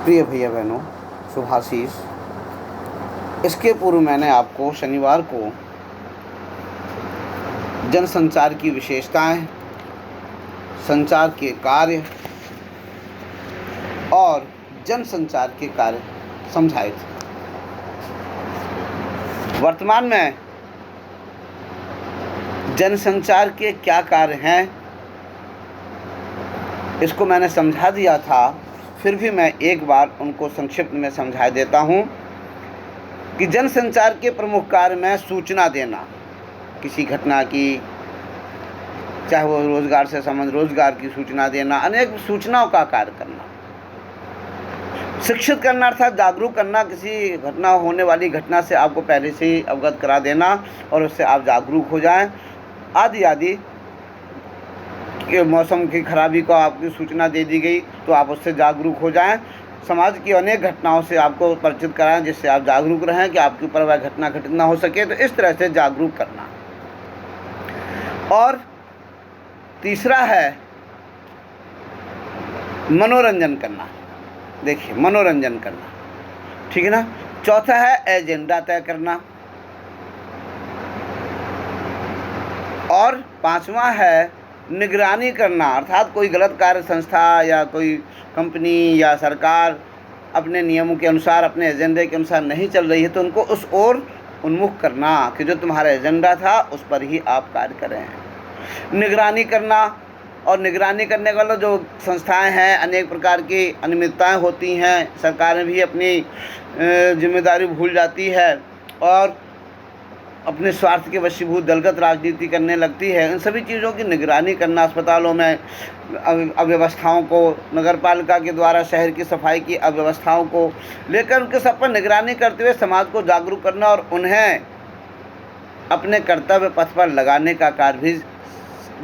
प्रिय भैया बहनों, शुभाशीष। इसके पूर्व मैंने आपको शनिवार को जनसंचार की विशेषताएं, संचार के कार्य और जनसंचार के कार्य समझाए थे। वर्तमान में जनसंचार के क्या कार्य हैं, इसको मैंने समझा दिया था। फिर भी मैं एक बार उनको संक्षिप्त में समझा देता हूँ कि जनसंचार के प्रमुख कार्य में सूचना देना, किसी घटना की, चाहे वो रोजगार से संबंधित रोजगार की सूचना देना, अनेक सूचनाओं का कार्य करना। शिक्षित करना अर्थात जागरूक करना, किसी घटना होने वाली घटना से आपको पहले से ही अवगत करा देना और उससे आप जागरूक हो जाएं, आदि आदि। कि मौसम की खराबी को आपकी सूचना दे दी गई तो आप उससे जागरूक हो जाएं। समाज की अनेक घटनाओं से आपको परिचित कराएं जिससे आप जागरूक रहें कि आपके ऊपर वह घटना घटित ना हो सके। तो इस तरह से जागरूक करना। और तीसरा है मनोरंजन करना। देखिए, मनोरंजन करना, ठीक है ना। चौथा है एजेंडा तय करना। और पांचवा है निगरानी करना, अर्थात कोई गलत कार्य संस्था या कोई कंपनी या सरकार अपने नियमों के अनुसार, अपने एजेंडे के अनुसार नहीं चल रही है तो उनको उस ओर उन्मुख करना कि जो तुम्हारा एजेंडा था उस पर ही आप कार्य करें। निगरानी करना, और निगरानी करने वाला जो संस्थाएं हैं, अनेक प्रकार की अनियमितताएं होती हैं, सरकारें भी अपनी जिम्मेदारी भूल जाती है और अपने स्वार्थ के वशीभूत दलगत राजनीति करने लगती है। इन सभी चीज़ों की निगरानी करना, अस्पतालों में अव्यवस्थाओं को, नगर पालिका के द्वारा शहर की सफाई की अव्यवस्थाओं को लेकर उनके सब पर निगरानी करते हुए समाज को जागरूक करना और उन्हें अपने कर्तव्य पथ पर लगाने का कार्य भी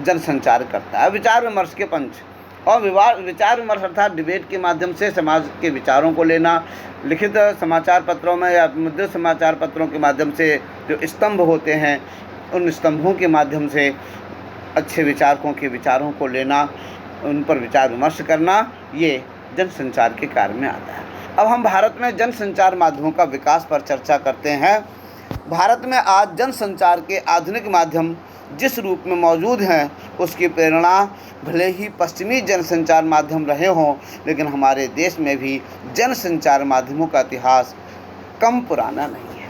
जनसंचार करता है। विचार विमर्श के पंच और विचार विमर्श अर्थात डिबेट के माध्यम से समाज के विचारों को लेना, लिखित समाचार पत्रों में या मुद्रित समाचार पत्रों के माध्यम से जो स्तंभ होते हैं, उन स्तंभों के माध्यम से अच्छे विचारकों के विचारों को लेना, उन पर विचार विमर्श करना, ये जनसंचार के कार्य में आता है। अब हम भारत में जनसंचार माध्यमों का विकास पर चर्चा करते हैं। भारत में आज जनसंचार के आधुनिक माध्यम जिस रूप में मौजूद हैं, उसकी प्रेरणा भले ही पश्चिमी जनसंचार माध्यम रहे हों, लेकिन हमारे देश में भी जनसंचार माध्यमों का इतिहास कम पुराना नहीं है।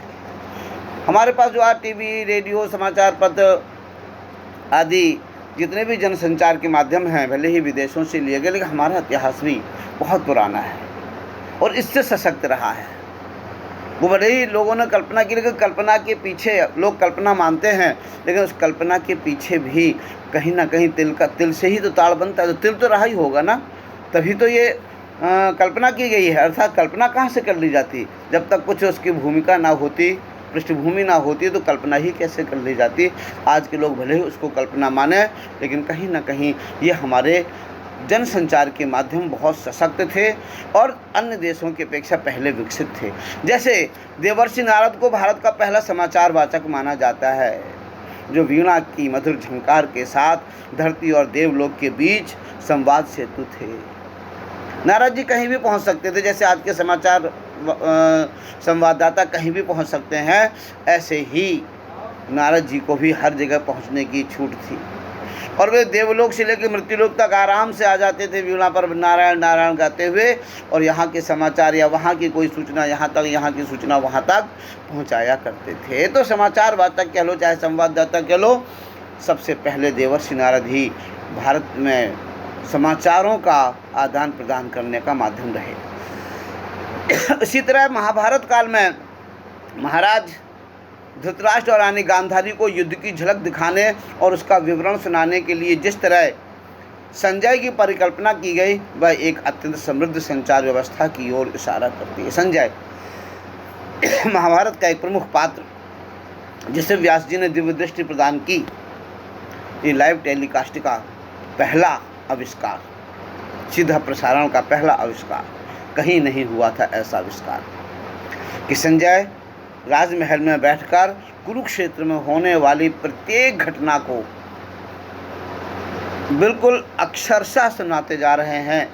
हमारे पास जो आज टीवी, रेडियो, समाचार पत्र आदि जितने भी जनसंचार के माध्यम हैं, भले ही विदेशों से लिए गए, लेकिन हमारा इतिहास भी बहुत पुराना है और इससे सशक्त रहा है। वो भले ही लोगों ने कल्पना की, लेकिन कल्पना के पीछे लोग कल्पना मानते हैं, लेकिन उस कल्पना के पीछे भी कहीं ना कहीं तिल से ही तो ताड़ बनता है। तो तिल तो रहा ही होगा ना, तभी तो ये कल्पना की गई है। अर्थात कल्पना कहाँ से कर ली जाती? जब तक कुछ उसकी भूमिका ना होती, पृष्ठभूमि ना होती, तो कल्पना ही कैसे कर ली जाती? आज के लोग भले ही उसको कल्पना माने, लेकिन कहीं ना कहीं ये हमारे जनसंचार के माध्यम बहुत सशक्त थे और अन्य देशों की अपेक्षा पहले विकसित थे। जैसे देवर्षि नारद को भारत का पहला समाचार वाचक माना जाता है, जो वीणा की मधुर झंकार के साथ धरती और देवलोक के बीच संवाद सेतु थे। नारद जी कहीं भी पहुंच सकते थे, जैसे आज के समाचार संवाददाता कहीं भी पहुंच सकते हैं, ऐसे ही नारद जी को भी हर जगह पहुंचने की छूट थी और वे देवलोक से लेकर मृत्युलोक तक आराम से आ जाते थे वीणा पर नारायण नारायण गाते हुए, और यहाँ के समाचार या वहाँ की कोई सूचना यहाँ तक, यहाँ की सूचना वहाँ तक पहुँचाया करते थे। तो समाचार वाचक कह लो चाहे संवाददाता कह लो, सबसे पहले देवर्षि नारद ही भारत में समाचारों का आदान प्रदान करने का माध्यम रहे। इसी तरह महाभारत काल में महाराज धृतराष्ट्र और रानी गांधारी को युद्ध की झलक दिखाने और उसका विवरण सुनाने के लिए जिस तरह संजय की परिकल्पना की गई, वह एक अत्यंत समृद्ध संचार व्यवस्था की ओर इशारा करती है। संजय महाभारत का एक प्रमुख पात्र जिसे व्यास जी ने दिव्य दृष्टि प्रदान की। ये लाइव टेलीकास्ट का पहला आविष्कार, सीधा प्रसारण का पहला आविष्कार, कहीं नहीं हुआ था ऐसा आविष्कार कि संजय राजमहल में बैठकर कुरुक्षेत्र में होने वाली प्रत्येक घटना को बिल्कुल अक्षरशः सुनाते जा रहे हैं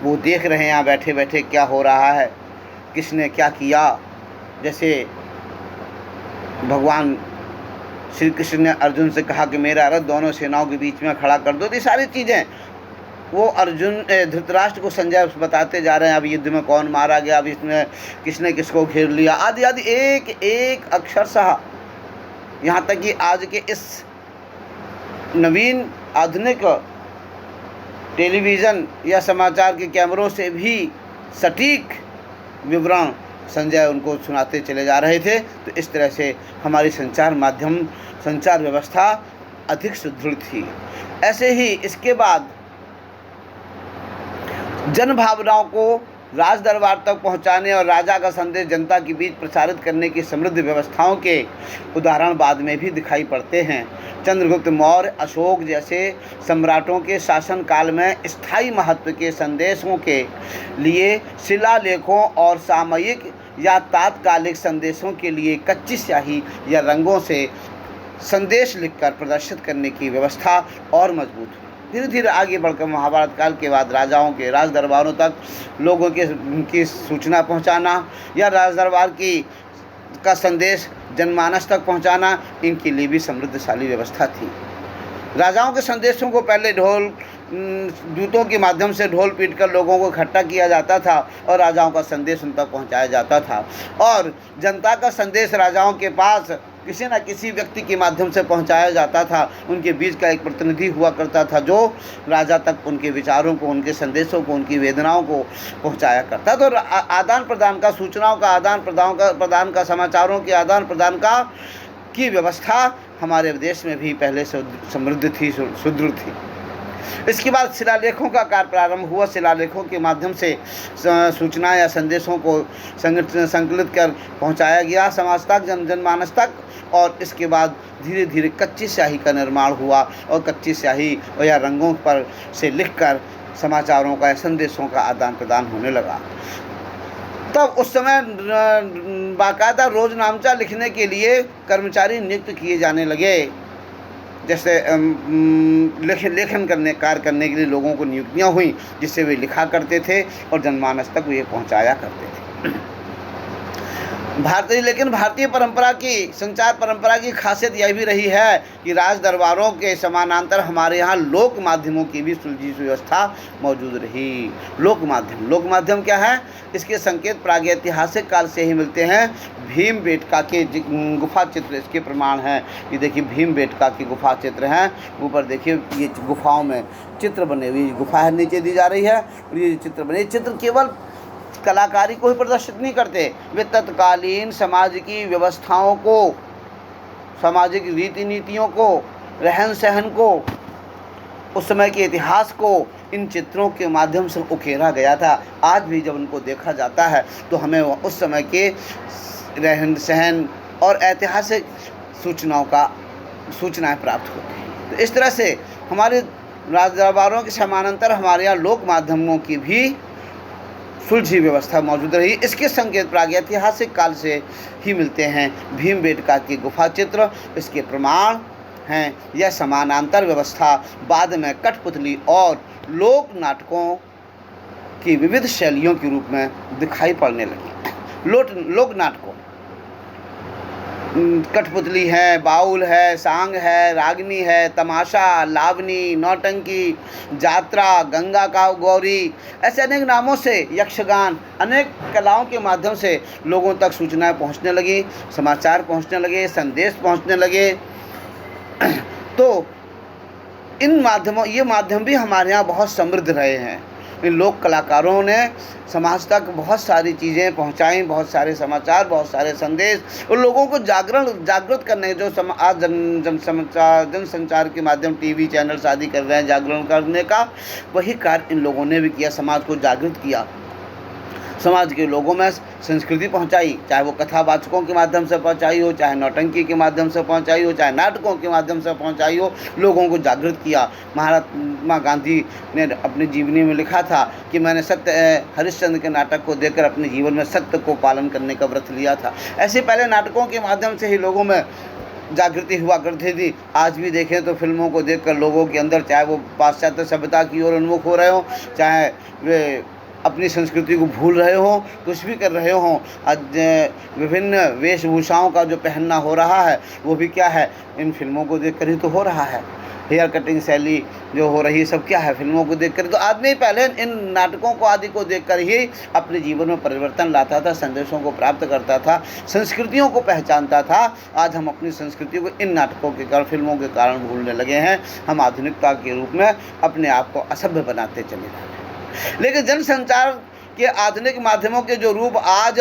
वो देख रहे हैं यहाँ बैठे बैठे क्या हो रहा है, किसने क्या किया। जैसे भगवान श्री कृष्ण ने अर्जुन से कहा कि मेरा रथ दोनों सेनाओं के बीच में खड़ा कर दो। तो ये सारी चीज़ें वो अर्जुन धृतराष्ट्र को संजय बताते जा रहे हैं, अब युद्ध में कौन मारा गया, अब इसमें किसने किसको घेर लिया, आदि आदि एक एक अक्षरशः। यहाँ तक कि आज के इस नवीन आधुनिक टेलीविज़न या समाचार के कैमरों से भी सटीक विवरण संजय उनको सुनाते चले जा रहे थे। तो इस तरह से हमारी संचार व्यवस्था अधिक सुदृढ़ थी। ऐसे ही इसके बाद जन भावनाओं को राज दरबार तक पहुंचाने और राजा का संदेश जनता के बीच प्रसारित करने की समृद्ध व्यवस्थाओं के उदाहरण बाद में भी दिखाई पड़ते हैं। चंद्रगुप्त मौर्य, अशोक जैसे सम्राटों के शासनकाल में स्थायी महत्व के संदेशों के लिए शिलालेखों और सामयिक या तात्कालिक संदेशों के लिए कच्ची स्याही या रंगों से संदेश लिखकर प्रदर्शित करने की व्यवस्था और मजबूत हुई। धीरे धीरे आगे बढ़कर महाभारत काल के बाद राजाओं के राज दरबारों तक लोगों की सूचना पहुंचाना या राज दरबार का संदेश जनमानस तक पहुंचाना, इनके लिए भी समृद्धशाली व्यवस्था थी। राजाओं के संदेशों को पहले दूतों के माध्यम से ढोल पीटकर लोगों को इकट्ठा किया जाता था और राजाओं का संदेश उन तक पहुंचाया जाता था, और जनता का संदेश राजाओं के पास किसी न किसी व्यक्ति के माध्यम से पहुंचाया जाता था। उनके बीच का एक प्रतिनिधि हुआ करता था जो राजा तक उनके विचारों को, उनके संदेशों को, उनकी वेदनाओं को पहुंचाया करता। तो आदान प्रदान का, सूचनाओं का आदान प्रदान का, समाचारों के आदान प्रदान की व्यवस्था हमारे देश में भी पहले से समृद्ध थी, सुदृढ़ थी। इसके बाद शिलालेखों का कार्य प्रारंभ हुआ। शिलालेखों के माध्यम से सूचना या संदेशों को संकलित कर पहुंचाया गया समाज तक, जनमानस तक, और इसके बाद धीरे धीरे कच्ची स्याही का निर्माण हुआ और कच्ची स्याही या रंगों पर से लिखकर समाचारों का या संदेशों का आदान प्रदान होने लगा। तब उस समय बाकायदा रोजनामचा लिखने के लिए कर्मचारी नियुक्त किए जाने लगे। जैसे लेखन कार्य करने के लिए लोगों को नियुक्तियाँ हुई, जिससे वे लिखा करते थे और जनमानस तक वे पहुंचाया करते थे। भारतीय परंपरा की, संचार परंपरा की खासियत यह भी रही है कि राज दरबारों के समानांतर हमारे यहाँ लोक माध्यमों की भी सुलझी व्यवस्था मौजूद रही। लोक माध्यम क्या है? इसके संकेत प्रागैतिहासिक काल से ही मिलते हैं। भीमबेटका के गुफा चित्र इसके प्रमाण हैं। ये देखिए भीमबेटका की गुफा चित्र हैं। ऊपर देखिए ये गुफाओं में चित्र बने हुए, गुफा है नीचे दी जा रही है और ये चित्र बने। चित्र केवल कलाकारी को ही प्रदर्शित नहीं करते, वे तत्कालीन समाज की व्यवस्थाओं को, सामाजिक रीति नीतियों को, रहन सहन को, उस समय के इतिहास को इन चित्रों के माध्यम से उकेरा गया था। आज भी जब उनको देखा जाता है तो हमें उस समय के रहन सहन और ऐतिहासिक सूचनाएं प्राप्त होती हैं। तो इस तरह से हमारे राज दरबारों के समानांतर हमारे यहाँ लोक माध्यमों की भी सुलझी व्यवस्था मौजूद रही। इसके संकेत प्रागैतिहासिक काल से ही मिलते हैं। भीमबेटका की गुफा चित्र इसके प्रमाण हैं। यह समानांतर व्यवस्था बाद में कठपुतली और लोक नाटकों की विविध शैलियों के रूप में दिखाई पड़ने लगी। लोक नाटकों, कठपुतली है, बाउल है, सांग है, रागनी है, तमाशा, लावनी, नौटंकी, जात्रा, गंगा का गौरी, ऐसे अनेक नामों से यक्षगान, अनेक कलाओं के माध्यम से लोगों तक सूचनाएं पहुंचने लगी, समाचार पहुंचने लगे, संदेश पहुंचने लगे। तो ये माध्यम भी हमारे यहाँ बहुत समृद्ध रहे हैं। इन लोक कलाकारों ने समाज तक बहुत सारी चीज़ें पहुंचाई, बहुत सारे समाचार, बहुत सारे संदेश, और लोगों को जागृत करने, जो आज जन संचार के माध्यम टीवी चैनल्स आदि कर रहे हैं जागरण करने का, वही कार्य इन लोगों ने भी किया। समाज को जागृत किया, समाज के लोगों में संस्कृति पहुंचाई, चाहे वो कथावाचकों के माध्यम से पहुंचाई हो, चाहे नौटंकी के माध्यम से पहुंचाई हो, चाहे नाटकों के माध्यम से पहुंचाई हो, लोगों को जागृत किया। महात्मा गांधी ने अपनी जीवनी में लिखा था कि मैंने हरिश्चंद्र के नाटक को देखकर अपने जीवन में सत्य को पालन करने का व्रत लिया था। ऐसे पहले नाटकों के माध्यम से ही लोगों में जागृति हुआ करती थी। आज भी देखें तो फिल्मों को देखकर लोगों के अंदर, चाहे वो पाश्चात्य सभ्यता की ओर उन्मुख हो रहे हों, चाहे वे अपनी संस्कृति को भूल रहे हों, कुछ भी कर रहे हों, आज विभिन्न वेशभूषाओं का जो पहनना हो रहा है वो भी क्या है, इन फिल्मों को देखकर ही तो हो रहा है। हेयर कटिंग शैली जो हो रही है सब क्या है, फिल्मों को देखकर। तो आदमी पहले इन नाटकों को आदि को देखकर ही अपने जीवन में परिवर्तन लाता था, संदेशों को प्राप्त करता था, संस्कृतियों को पहचानता था। आज हम अपनी संस्कृति को इन नाटकों के कारण, फिल्मों के कारण भूलने लगे हैं। हम आधुनिकता के रूप में अपने आप को असभ्य बनाते चले जा रहे हैं। लेकिन जनसंचार के आधुनिक माध्यमों के जो रूप आज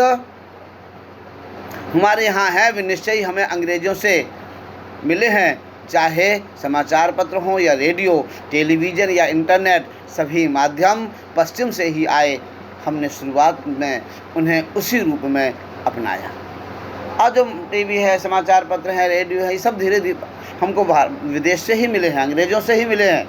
हमारे यहाँ हैं, वे निश्चय ही हमें अंग्रेज़ों से मिले हैं। चाहे समाचार पत्र हों या रेडियो, टेलीविज़न या इंटरनेट, सभी माध्यम पश्चिम से ही आए। हमने शुरुआत में उन्हें उसी रूप में अपनाया। आज जो टीवी है, समाचार पत्र है, रेडियो है, ये सब धीरे धीरे हमको विदेश से ही मिले हैं, अंग्रेज़ों से ही मिले हैं।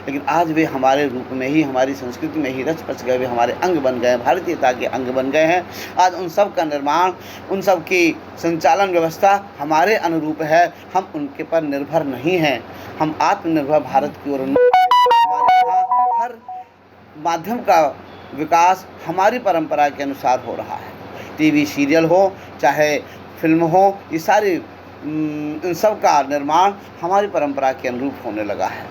लेकिन आज वे हमारे रूप में ही, हमारी संस्कृति में ही रच पच गए, वे हमारे अंग बन गए, भारतीयता के अंग बन गए हैं। आज उन सब का निर्माण, उन सब की संचालन व्यवस्था हमारे अनुरूप है। हम उनके पर निर्भर नहीं हैं। हम आत्मनिर्भर भारत की ओर, हमारे यहाँ हर माध्यम का विकास हमारी परंपरा के अनुसार हो रहा है। टीवी सीरियल हो, चाहे फिल्म हो, ये सारी इन सब का निर्माण हमारी परंपरा के अनुरूप होने लगा है।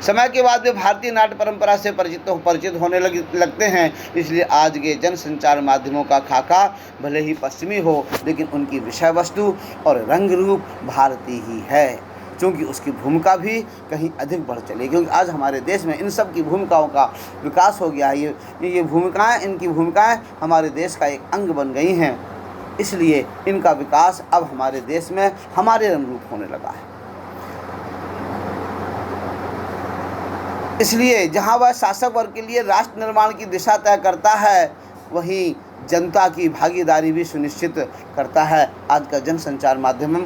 समय के बाद वे भारतीय नाट्य परंपरा से परिचित होने लगते हैं। इसलिए आज के जनसंचार माध्यमों का खाका भले ही पश्चिमी हो, लेकिन उनकी विषय वस्तु और रंग रूप भारतीय ही है, क्योंकि उसकी भूमिका भी कहीं अधिक बढ़ चली। क्योंकि आज हमारे देश में इन सब की भूमिकाओं का विकास हो गया है। ये भूमिकाएँ, इनकी भूमिकाएँ हमारे देश का एक अंग बन गई हैं। इसलिए इनका विकास अब हमारे देश में हमारे अनुरूप होने लगा है। इसलिए जहाँ वह शासक वर्ग के लिए राष्ट्र निर्माण की दिशा तय करता है, वहीं जनता की भागीदारी भी सुनिश्चित करता है। आज का जनसंचार माध्यम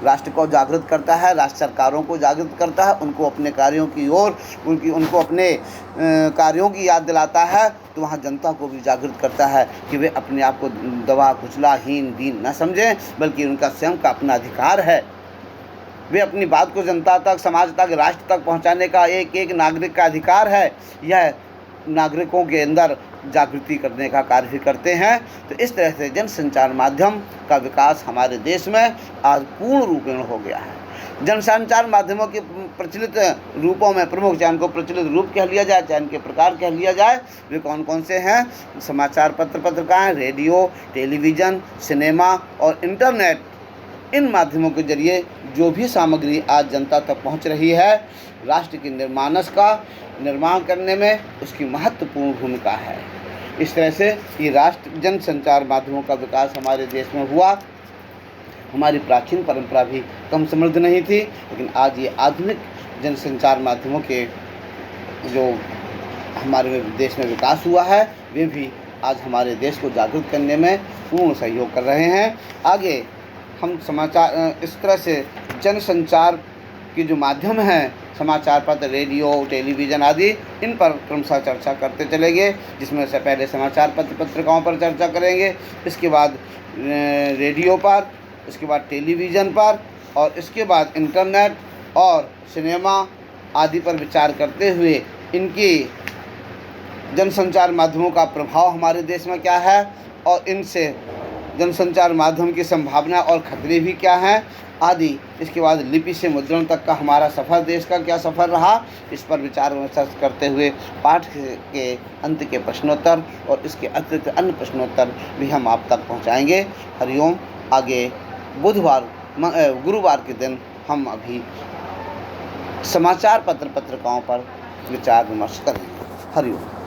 राष्ट्र को जागृत करता है, राष्ट्र सरकारों को जागृत करता है, उनको अपने कार्यों की ओर, उनको अपने कार्यों की याद दिलाता है। तो वहाँ जनता को भी जागृत करता है कि वे अपने आप को दबा कुचला, हीन दीन न समझें, बल्कि उनका स्वयं का अपना अधिकार है। वे अपनी बात को जनता तक, समाज तक, राष्ट्र तक पहुंचाने का एक एक नागरिक का अधिकार है। यह नागरिकों के अंदर जागृति करने का कार्य भी करते हैं। तो इस तरह से जनसंचार माध्यम का विकास हमारे देश में आज पूर्ण रूप में हो गया है। जनसंचार माध्यमों के प्रचलित रूपों में प्रमुख, चाहे इनको प्रचलित रूप कह लिया जाए, चाहे इनके प्रकार कह लिया जाए, वे कौन कौन से हैं? समाचार पत्र, पत्रिकाएँ, रेडियो, टेलीविज़न, सिनेमा और इंटरनेट। इन माध्यमों के जरिए जो भी सामग्री आज जनता तक पहुंच रही है, राष्ट्र के निर्माणस का निर्माण करने में उसकी महत्वपूर्ण भूमिका है। इस तरह से ये राष्ट्र जनसंचार माध्यमों का विकास हमारे देश में हुआ। हमारी प्राचीन परंपरा भी कम समृद्ध नहीं थी, लेकिन आज ये आधुनिक जनसंचार माध्यमों के जो हमारे देश में विकास हुआ है, वे भी आज हमारे देश को जागरूक करने में पूर्ण सहयोग कर रहे हैं। आगे हम समाचार, इस तरह से जनसंचार की जो माध्यम हैं, समाचार पत्र, रेडियो, टेलीविज़न आदि, इन पर क्रमशः चर्चा करते चलेंगे। जिसमें से पहले समाचार पत्र पत्रिकाओं पर चर्चा करेंगे, इसके बाद रेडियो पर, इसके बाद टेलीविज़न पर, और इसके बाद इंटरनेट और सिनेमा आदि पर विचार करते हुए इनकी जनसंचार माध्यमों का प्रभाव हमारे देश में क्या है और इनसे जनसंचार माध्यम की संभावना और खतरे भी क्या हैं आदि। इसके बाद लिपि से मुद्रण तक का हमारा सफ़र, देश का क्या सफ़र रहा, इस पर विचार विमर्श करते हुए पाठ के अंत के प्रश्नोत्तर और इसके अतिरिक्त अन्य प्रश्नोत्तर भी हम आप तक पहुंचाएंगे। हरिओम। आगे गुरुवार के दिन हम अभी समाचार पत्र पत्रिकाओं पर विचार विमर्श करेंगे। हरिओम।